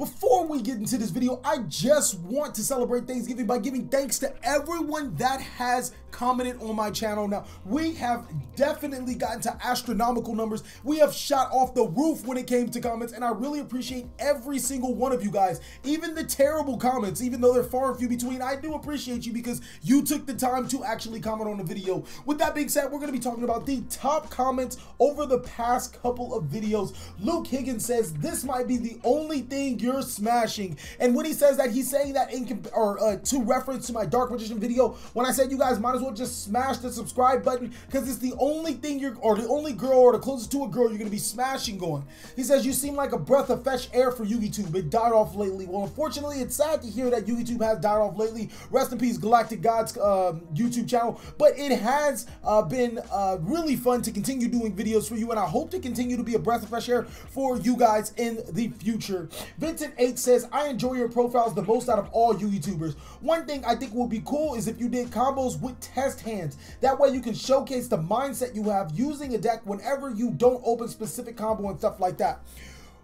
Before we get into this video, I just want to celebrate Thanksgiving by giving thanks to everyone that has commented on my channel. Now, we have definitely gotten to astronomical numbers. We have shot off the roof when it came to comments, and I really appreciate every single one of you guys. Even the terrible comments, even though they're far and few between, I do appreciate you because you took the time to actually comment on the video. With that being said, we're going to be talking about the top comments over the past couple of videos. Luke Higgins says, "This might be the only thing you're smashing." And when he says that, he's saying that to reference to my Dark Magician video when I said you guys might as well just smash the subscribe button because it's the only thing the only girl or the closest to a girl you're going to be smashing on. He says, "You seem like a breath of fresh air for Yugioh. It died off lately." Well, unfortunately, it's sad to hear that Yugioh has died off lately. Rest in peace, Galactic Gods YouTube channel. But it has been really fun to continue doing videos for you, and I hope to continue to be a breath of fresh air for you guys in the future. Vincent H says, "I enjoy your profiles the most out of all YouTubers. One thing I think would be cool is if you did combos with test hands. That way you can showcase the mindset you have using a deck whenever you don't open specific combo and stuff like that."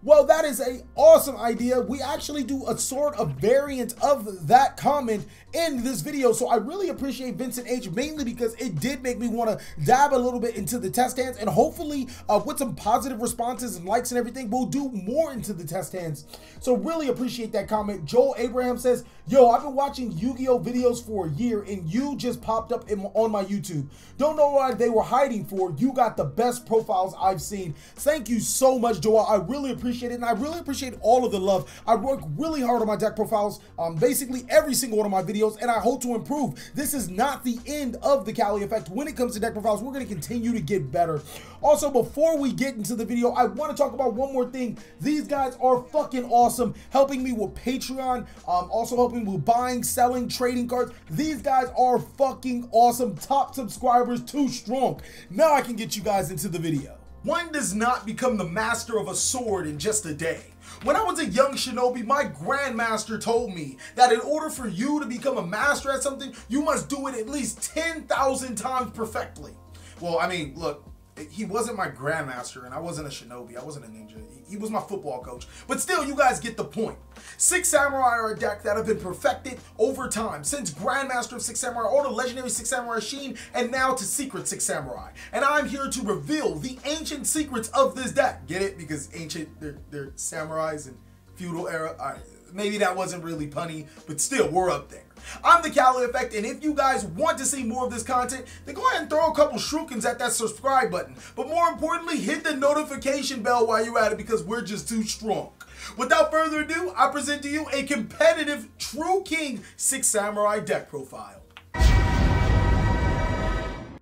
Well, that is an awesome idea. We actually do a sort of variant of that comment in this video, so I really appreciate Vincent H, mainly because it did make me want to dab a little bit into the test hands, and hopefully with some positive responses and likes and everything, we'll do more into the test hands. So really appreciate that comment. Joel Abraham says, "Yo, I've been watching Yu-Gi-Oh videos for a year and you just popped up on my YouTube. Don't know what they were hiding for. You got the best profiles I've seen." Thank you so much, Joel. I really appreciate it, and I really appreciate all of the love. I work really hard on my deck profiles, basically every single one of my videos, and I hope to improve. This is not the end of the Cali Effect. When it comes to deck profiles, we're going to continue to get better. Also, before we get into the video, I want to talk about one more thing. These guys are fucking awesome, helping me with Patreon, also helping me with buying, selling, trading cards. These guys are fucking awesome. Top subscribers, too strong. Now I can get you guys into the video. One does not become the master of a sword in just a day. When I was a young shinobi, my grandmaster told me that in order for you to become a master at something, you must do it at least 10,000 times perfectly. Well, I mean, look, he wasn't my grandmaster, and I wasn't a shinobi. I wasn't a ninja. He was my football coach. But still, you guys get the point. Six Samurai are a deck that have been perfected over time, since Grandmaster of Six Samurai, all the legendary Six Samurai Sheen, and now to Secret Six Samurai. And I'm here to reveal the ancient secrets of this deck. Get it? Because ancient, they're samurais and feudal era. All right, maybe that wasn't really punny, but still, we're up there. I'm TheCaliEffect, and if you guys want to see more of this content, then go ahead and throw a couple shrookins at that subscribe button. But more importantly, hit the notification bell while you're at it, because we're just too strong. Without further ado, I present to you a competitive True King Six Samurai deck profile.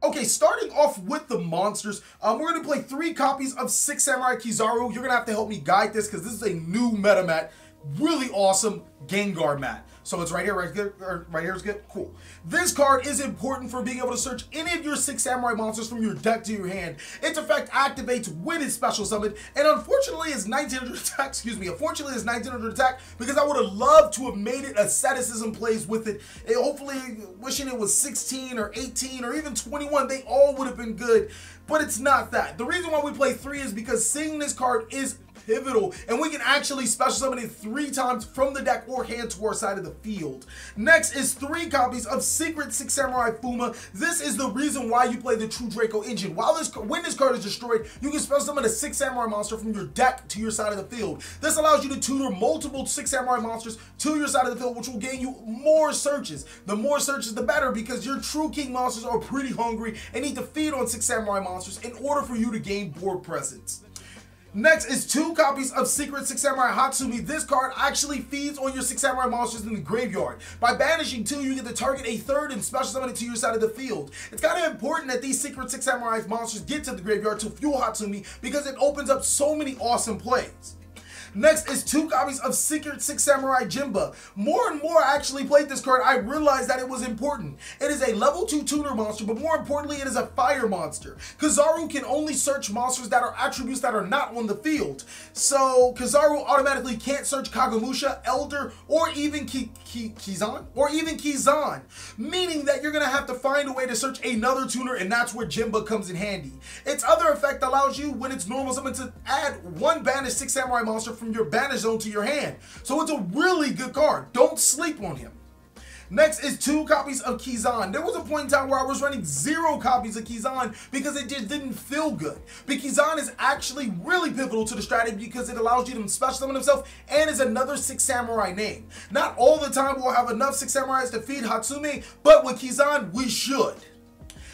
Okay, starting off with the monsters, we're going to play 3 copies of Six Samurai Kizaru. You're going to have to help me guide this because this is a new meta mat. Really awesome Gengar mat. So it's right here, right here is good? Cool. This card is important for being able to search any of your Six Samurai monsters from your deck to your hand. Its effect activates when it's special summoned, and unfortunately it's 1900 attack, unfortunately it's 1900 attack because I would have loved to have made it asceticism plays with it. And hopefully, wishing it was 16 or 18 or even 21, they all would have been good, but it's not that. The reason why we play 3 is because seeing this card is pivotal, and we can actually special summon it 3 times from the deck or hand to our side of the field. Next is 3 copies of Secret Six Samurai Fuma. This is the reason why you play the True Draco engine. When this card is destroyed, you can special summon a Six Samurai monster from your deck to your side of the field. This allows you to tutor multiple Six Samurai monsters to your side of the field, which will gain you more searches. The more searches, the better, because your True King monsters are pretty hungry and need to feed on Six Samurai monsters in order for you to gain board presence. Next is 2 copies of Secret Six Samurai Hatsumi. This card actually feeds on your Six Samurai monsters in the graveyard. By banishing 2, you get to target a 3rd and special summon it to your side of the field. It's kind of important that these Secret Six Samurai monsters get to the graveyard to fuel Hatsumi because it opens up so many awesome plays. Next is 2 copies of Secret Six Samurai Jimba. More and more I actually played this card, I realized that it was important. It is a level 2 tuner monster, but more importantly, it is a fire monster. Kizaru can only search monsters that are attributes that are not on the field. So Kizaru automatically can't search Kagemusha, Elder, or even Kizan, meaning that you're gonna have to find a way to search another tuner, and that's where Jimba comes in handy. Its other effect allows you, when it's normal summon, to add 1 banished Six Samurai monster from from your banish zone to your hand. So it's a really good card. Don't sleep on him. Next is 2 copies of Kizan. There was a point in time where I was running 0 copies of Kizan because it just didn't feel good. But Kizan is actually really pivotal to the strategy because it allows you to special summon himself and is another 6 samurai name. Not all the time we'll have enough 6 samurais to feed Hatsume, but with Kizan, we should.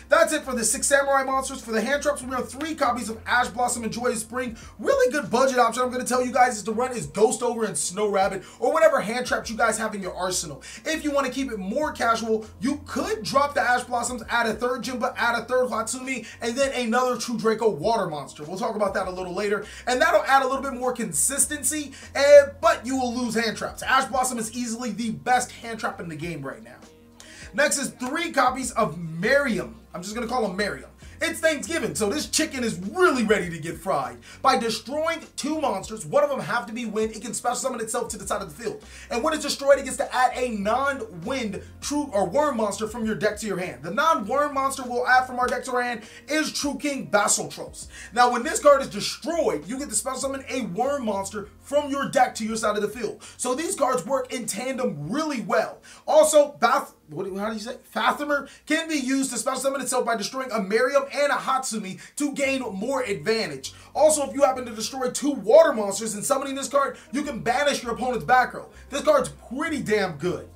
That's it for the 6 samurai monsters. For the hand traps, we run 3 copies of Ash Blossom and Joyous Spring. Really good budget option I'm going to tell you guys is to run is Ghost Ogre and Snow Rabbit or whatever hand traps you guys have in your arsenal. If you want to keep it more casual, you could drop the Ash Blossoms, add a 3rd Jinba, add a 3rd Hatsumi, and then another True Draco water monster. We'll talk about that a little later. And that'll add a little bit more consistency, but you will lose hand traps. Ash Blossom is easily the best hand trap in the game right now. Next is 3 copies of Miriam. I'm just going to call him Miriam. It's Thanksgiving, so this chicken is really ready to get fried. By destroying 2 monsters, one of them have to be wind, it can special summon itself to the side of the field. And when it's destroyed, it gets to add a non-wind true or worm monster from your deck to your hand. The non-worm monster we'll add from our deck to our hand is True King Basiltros. Now, when this card is destroyed, you get to special summon a worm monster from your deck to your side of the field. So these cards work in tandem really well. Also, how do you say? Fathomer can be used to special summon itself by destroying a Miriam and a Hatsumi to gain more advantage. Also, if you happen to destroy 2 water monsters and summoning this card, you can banish your opponent's back row. This card's pretty damn good.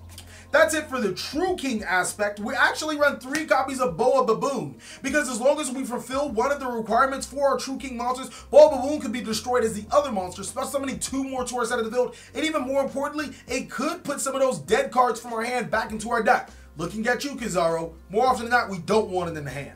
That's it for the True King aspect. We actually run 3 copies of Boa Baboon because as long as we fulfill one of the requirements for our True King monsters, Boa Baboon can be destroyed as the other monster, special summoning 2 more to our side of the field, and even more importantly, it could put some of those dead cards from our hand back into our deck. Looking at you, Kizaru. More often than not, we don't want it in the hand.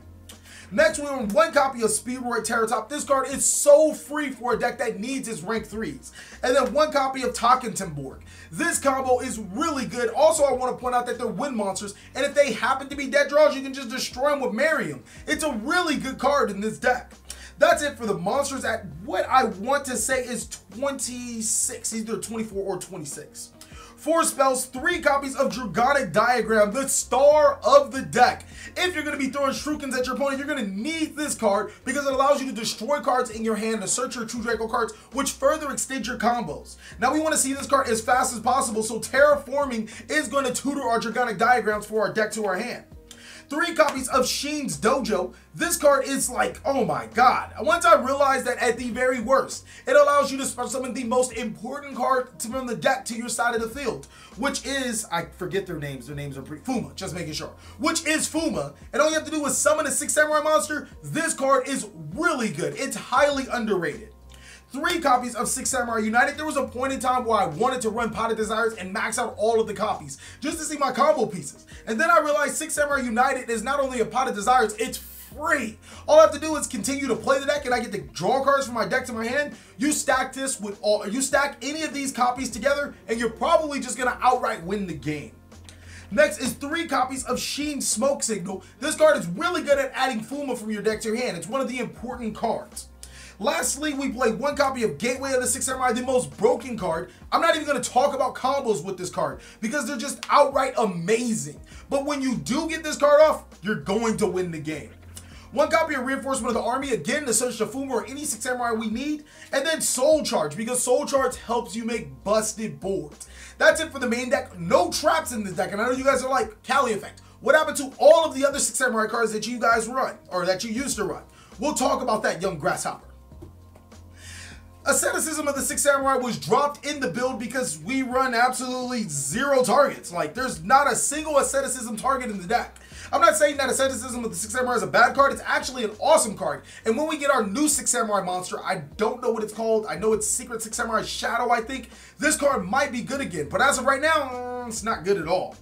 Next, we run 1 copy of Speedroid Terratop. This card is so free for a deck that needs its rank 3s. And then 1 copy of Takentenborg. This combo is really good. Also, I want to point out that they're wind monsters, and if they happen to be dead draws, you can just destroy them with Miriam. It's a really good card in this deck. That's it for the monsters at what I want to say is 26, either 24 or 26. 4 spells, 3 copies of Dragonic Diagram, the star of the deck. If you're going to be throwing Shurikens at your opponent, you're going to need this card because it allows you to destroy cards in your hand to search your True Draco cards, which further extend your combos. Now we want to see this card as fast as possible, so Terraforming is going to tutor our Dragonic Diagrams for our deck to our hand. 3 copies of Sheen's Dojo. This card is like, oh my god. Once I realized that at the very worst, it allows you to special summon the most important card from the deck to your side of the field, which is, I forget their names are pretty, Fuma, just making sure, which is Fuma, and all you have to do is summon a 6 samurai monster. This card is really good. It's highly underrated. 3 copies of 6 Samurai United. There was a point in time where I wanted to run Pot of Desires and max out all of the copies just to see my combo pieces. And then I realized 6 Samurai United is not only a Pot of Desires, it's free. All I have to do is continue to play the deck and I get to draw cards from my deck to my hand. You stack this with you stack any of these copies together and you're probably just gonna outright win the game. Next is 3 copies of Sheen Smoke Signal. This card is really good at adding Fuma from your deck to your hand. It's one of the important cards. Lastly, we play 1 copy of Gateway of the 6 Samurai, the most broken card. I'm not even going to talk about combos with this card because they're just outright amazing. But when you do get this card off, you're going to win the game. 1 copy of Reinforcement of the Army, again, to search the Fuma or any 6 Samurai we need. And then Soul Charge, because Soul Charge helps you make busted boards. That's it for the main deck. No traps in this deck. And I know you guys are like, TheCaliEffect, what happened to all of the other 6 Samurai cards that you guys run, or that you used to run? We'll talk about that, young grasshopper. Asceticism of the 6 Samurai was dropped in the build because we run absolutely 0 targets. Like, there's not a single Asceticism target in the deck. I'm not saying that Asceticism of the 6 Samurai is a bad card. It's actually an awesome card. And when we get our new 6 Samurai monster, I don't know what it's called. I know it's Secret 6 Samurai Shadow, I think. This card might be good again. But as of right now, it's not good at all.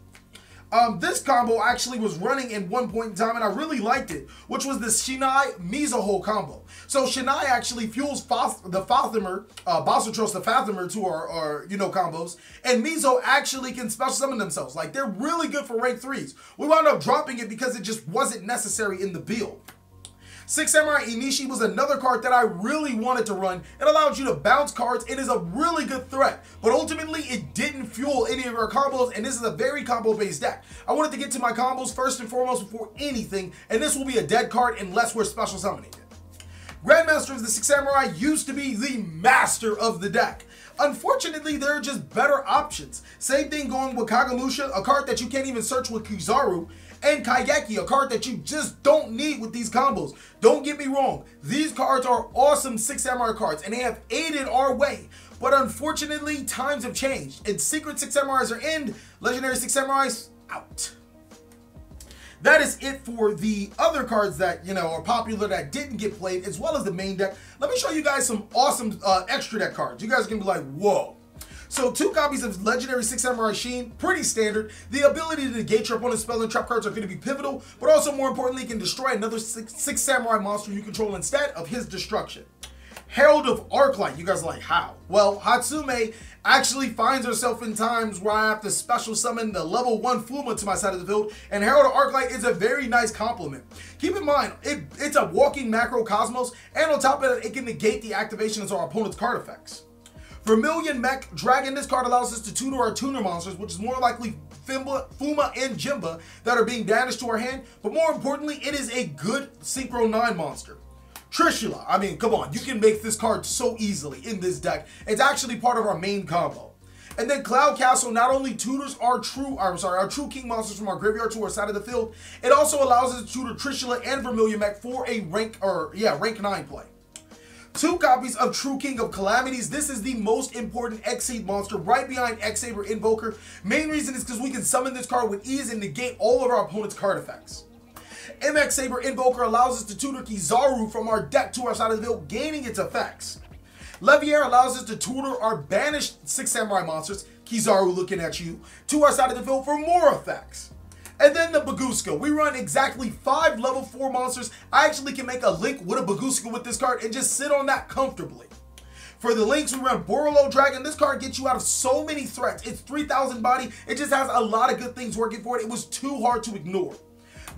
This combo actually was running in one point in time and I really liked it, which was the Shinai Mizuho combo. So Shinai actually fuels the Fathomer, Basiltros the Fathomer to our combos, and Mizo actually can special summon themselves. Like, they're really good for rank 3s. We wound up dropping it because it just wasn't necessary in the build. 6 Samurai Inishi was another card that I really wanted to run. It allows you to bounce cards. It is a really good threat, but ultimately it didn't fuel any of our combos, and this is a very combo-based deck. I wanted to get to my combos first and foremost before anything, and this will be a dead card unless we're special summoning it. Grandmaster of the 6 Samurai used to be the master of the deck. Unfortunately, there are just better options. Same thing going with Kagemusha, a card that you can't even search with Kizaru, and Kaigeki, a card that you just don't need with these combos. Don't get me wrong, these cards are awesome 6 Samurai cards, and they have aided our way. But unfortunately, times have changed, and Secret 6 Samurais are in, Legendary 6 Samurais out. That is it for the other cards that, you know, are popular that didn't get played, as well as the main deck. Let me show you guys some awesome extra deck cards. You guys can be like, whoa. So 2 copies of Legendary 6 Samurai Sheen, pretty standard. The ability to negate your opponent's spell and trap cards are going to be pivotal, but also more importantly, it can destroy another 6 Samurai monster you control instead of his destruction. Herald of Arclight. You guys are like, how? Well, Hatsume actually finds herself in times where I have to special summon the level 1 Fuma to my side of the field, and Herald of Arclight is a very nice compliment. Keep in mind, it's a walking macrocosmos, and on top of it, it can negate the activations of our opponent's card effects. Vermilion Mech Dragon, this card allows us to tutor our tuner monsters, which is more likely Fuma and Jimba that are being banished to our hand, but more importantly, it is a good Synchro 9 monster. Trishula, I mean, come on, you can make this card so easily in this deck. It's actually part of our main combo. And then Cloud Castle not only tutors our true king monsters from our graveyard to our side of the field, it also allows us to tutor Trishula and Vermilion Mech for a rank 9 play. 2 copies of True King of Calamities. This is the most important X-Seed monster right behind X-Saber Invoker. Main reason is because we can summon this card with ease and negate all of our opponent's card effects. MX Saber Invoker allows us to tutor Kizaru from our deck to our side of the field, gaining its effects. Levier allows us to tutor our banished 6 Samurai monsters, Kizaru looking at you, to our side of the field for more effects. And then the Baguska. We run exactly 5 level 4 monsters. I actually can make a link with a Baguska with this card and just sit on that comfortably. For the links, we run Borolo Dragon. This card gets you out of so many threats. It's 3,000 body. It just has a lot of good things working for it. It was too hard to ignore.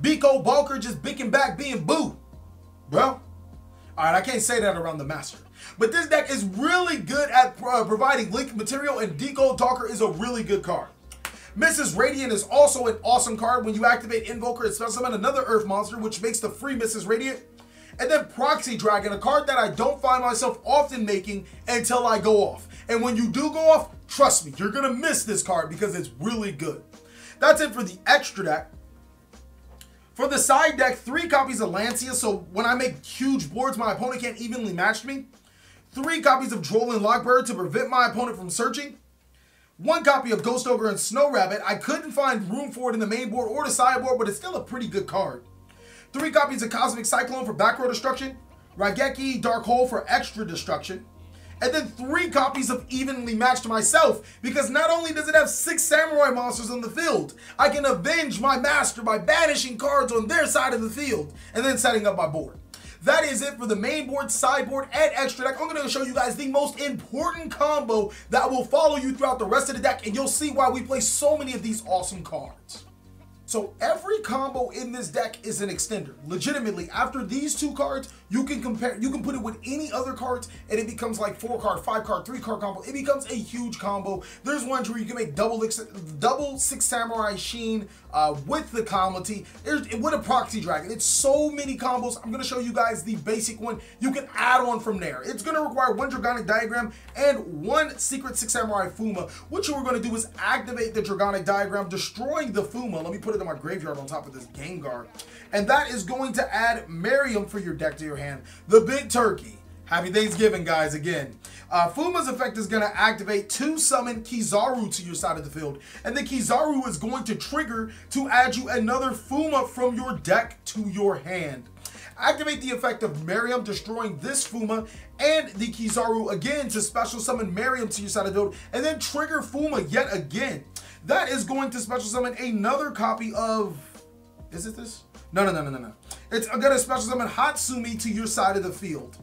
Biko Balker just bicking back being boo. Bro. Alright, I can't say that around the master. But this deck is really good at providing link material, and Deco Talker is a really good card. Mrs. Radiant is also an awesome card. When you activate Invoker, it spells summon another Earth monster, which makes the free Mrs. Radiant. And then Proxy Dragon, a card that I don't find myself often making until I go off. And when you do go off, trust me, you're going to miss this card because it's really good. That's it for the extra deck. For the side deck, 3 copies of Lancia, so when I make huge boards, my opponent can't evenly match me. 3 copies of Droll Lockbird to prevent my opponent from searching. 1 copy of Ghost Ogre and Snow Rabbit. I couldn't find room for it in the main board or the sideboard, but it's still a pretty good card. 3 copies of Cosmic Cyclone for back row destruction. Raigeki Dark Hole for extra destruction. And then 3 copies of Evenly Matched myself, because not only does it have 6 Samurai monsters on the field, I can avenge my master by banishing cards on their side of the field and then setting up my board. That is it for the main board, sideboard, and extra deck. I'm going to show you guys the most important combo that will follow you throughout the rest of the deck, and you'll see why we play so many of these awesome cards. So every combo in this deck is an extender. Legitimately, after these 2 cards, you can put it with any other cards, and it becomes like 4 card, 5 card, 3 card combo. It becomes a huge combo. There's ones where you can make double 6 Samurai Sheen with the Calamity, with a Proxy Dragon. It's so many combos. I'm going to show you guys the basic one. You can add on from there. It's going to require 1 Dragonic Diagram and 1 Secret 6 Samurai Fuma. What you are going to do is activate the Dragonic Diagram, destroying the Fuma. Let me put it in my graveyard on top of this Gengar. And that is going to add Miriam for your deck to your hand. The Big Turkey. Happy Thanksgiving, guys, again. Fuma's effect is going to activate to summon Kizaru to your side of the field. And the Kizaru is going to trigger to add you another Fuma from your deck to your hand. Activate the effect of Miriam, destroying this Fuma and the Kizaru again to special summon Miriam to your side of the field. And then trigger Fuma yet again. That is going to special summon another copy of... Is it this? No. It's going to special summon Hatsumi to your side of the field.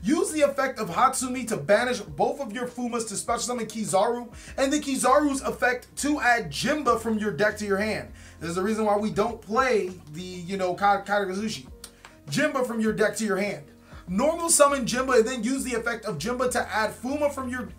Use the effect of Hatsumi to banish both of your Fumas to special summon Kizaru, and the Kizaru's effect to add Jimba from your deck to your hand. There's a reason why we don't play the, Kagazushi. Jimba from your deck to your hand. Normal summon Jimba and then use the effect of Jimba to add Fuma from your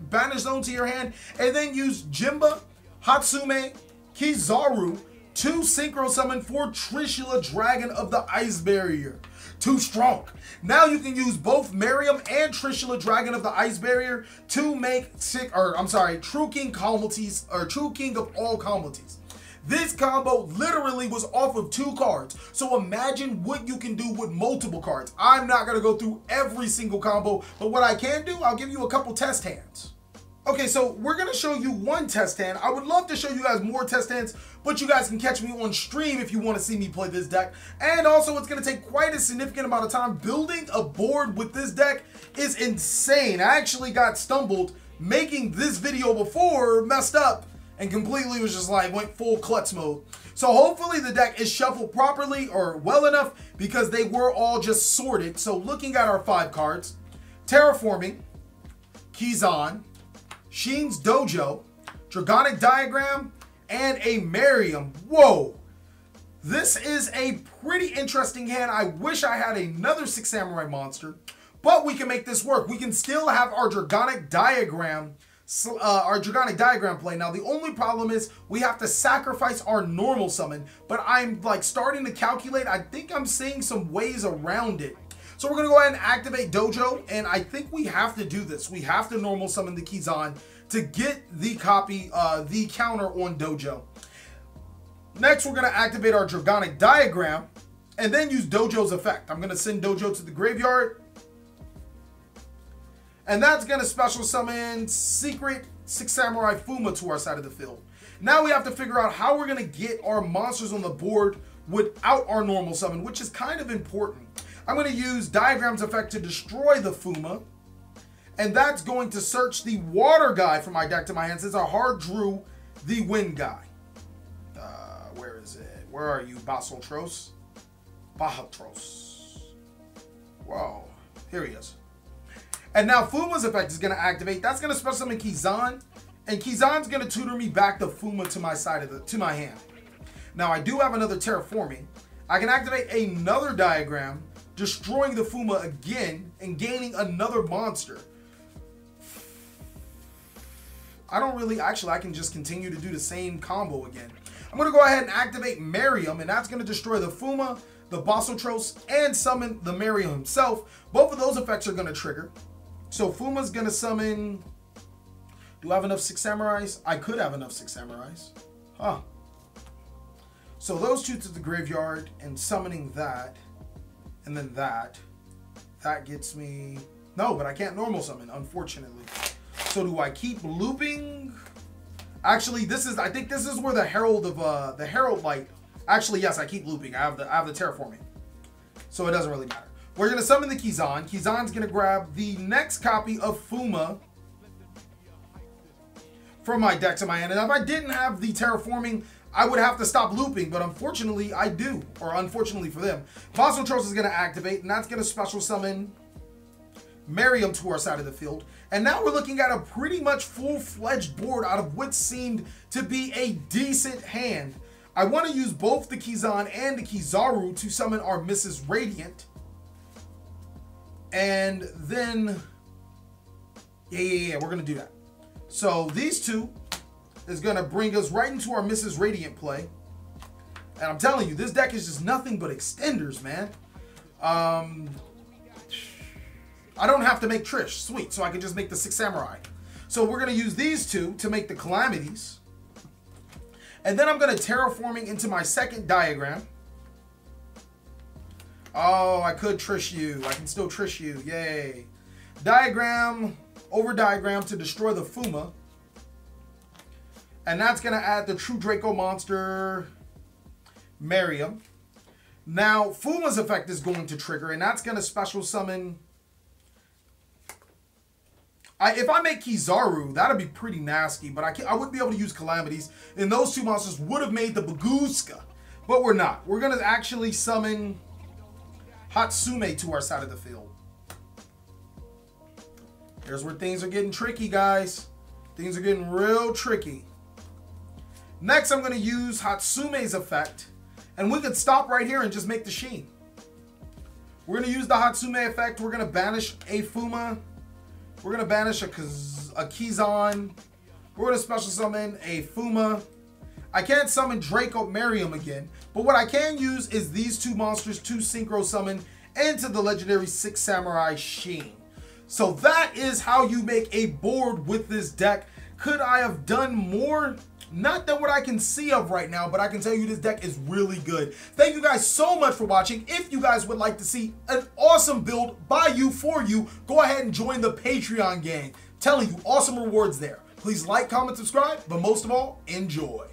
banish zone to your hand, and then use Jimba, Hatsume, Kizaru to synchro summon for Trishula Dragon of the Ice Barrier. too strong. Now you can use both Miriam and Trishula, Dragon of the Ice Barrier, to make True King Calamities, or True King of all Calamities. This combo literally was off of 2 cards. So imagine what you can do with multiple cards. I'm not going to go through every single combo, but what I can do, I'll give you a couple test hands. Okay, so we're going to show you one test hand. I would love to show you guys more test hands, but you guys can catch me on stream if you want to see me play this deck. And also, it's going to take quite a significant amount of time. Building a board with this deck is insane. I actually got stumbled making this video before, messed up, and completely was just like, went full klutz mode. So hopefully the deck is shuffled properly or well enough, because they were all just sorted. So looking at our 5 cards, Terraforming, Kizan, Sheen's Dojo, Dragonic Diagram, and a Miriam. Whoa! This is a pretty interesting hand. I wish I had another 6 Samurai monster, but we can make this work. We can still have our Dragonic Diagram play. Now, the only problem is we have to sacrifice our normal summon, but I'm like starting to calculate. I think I'm seeing some ways around it. So we're going to go ahead and activate Dojo, and I think we have to do this. We have to normal summon the Kizan to get the the counter on Dojo. Next, we're going to activate our Dragonic Diagram, and then use Dojo's effect. I'm going to send Dojo to the graveyard, and that's going to special summon Secret 6 Samurai Fuma to our side of the field. Now we have to figure out how we're going to get our monsters on the board without our normal summon, which is kind of important. I'm going to use Diagram's effect to destroy the Fuma, and that's going to search the water guy from my deck to my hand, since I hard drew the wind guy. Where is it? Where are you, Basaltros? Bahatros. Wow. Here he is. And now Fuma's effect is going to activate. That's going to special summon Kizan, and Kizan's going to tutor me back the Fuma to my side of my hand. Now I do have another Terraforming. I can activate another Diagram, destroying the Fuma again and gaining another monster. I don't really, actually, I can just continue to do the same combo again. I'm going to go ahead and activate Miriam, and that's going to destroy the Fuma, the Basaltros, and summon the Miriam himself. Both of those effects are going to trigger. So Fuma's going to summon, do I have enough 6 Samurais? I could have enough 6 Samurais. Huh. So those 2 to the graveyard, and summoning that, and then that gets me, no, but I can't normal summon, unfortunately. So do I keep looping? Actually, I think this is where the Herald of, the Herald Light, actually, yes, I keep looping. I have the Terraforming. So it doesn't really matter. We're going to summon the Kizan. Kizan's going to grab the next copy of Fuma from my deck to my hand. And if I didn't have the Terraforming, I would have to stop looping, but unfortunately I do, or unfortunately for them. Basaltros is going to activate, and that's going to special summon Miriam to our side of the field. And now we're looking at a pretty much full-fledged board out of what seemed to be a decent hand. I want to use both the Kizan and the Kizaru to summon our Mrs. Radiant. And then, yeah, we're going to do that. So these 2 is going to bring us right into our Mrs. Radiant play. And I'm telling you, this deck is just nothing but extenders, man. I don't have to make Trish. Sweet. So I can just make the 6 Samurai. So we're going to use these 2 to make the Calamities. And then I'm going to Terraforming into my second Diagram. Oh, I could Trish you. I can still Trish you. Yay. Diagram over Diagram to destroy the Fuma. And that's going to add the True Draco monster, Miriam. Now, Fuma's effect is going to trigger, and that's going to special summon. If I make Kizaru, that'd be pretty nasty, but I wouldn't be able to use Calamities, and those 2 monsters would have made the Baguska, but we're not. We're going to actually summon Hatsume to our side of the field. Here's where things are getting tricky, guys. Things are getting real tricky. Next, I'm going to use Hatsume's effect, and we could stop right here and just make the Sheen. We're going to use the Hatsume effect. We're going to banish a Fuma. We're going to banish a Kizan. We're going to special summon a Fuma. I can't summon Draco Miriam again, but what I can use is these 2 monsters to synchro summon into the legendary 6 Samurai Sheen. So that is how you make a board with this deck. Could I have done more? Not that what I can see of right now, but I can tell you this deck is really good. Thank you guys so much for watching. If you guys would like to see an awesome build by you for you, go ahead and join the Patreon gang. Telling you, awesome rewards there. Please like, comment, subscribe, but most of all, enjoy.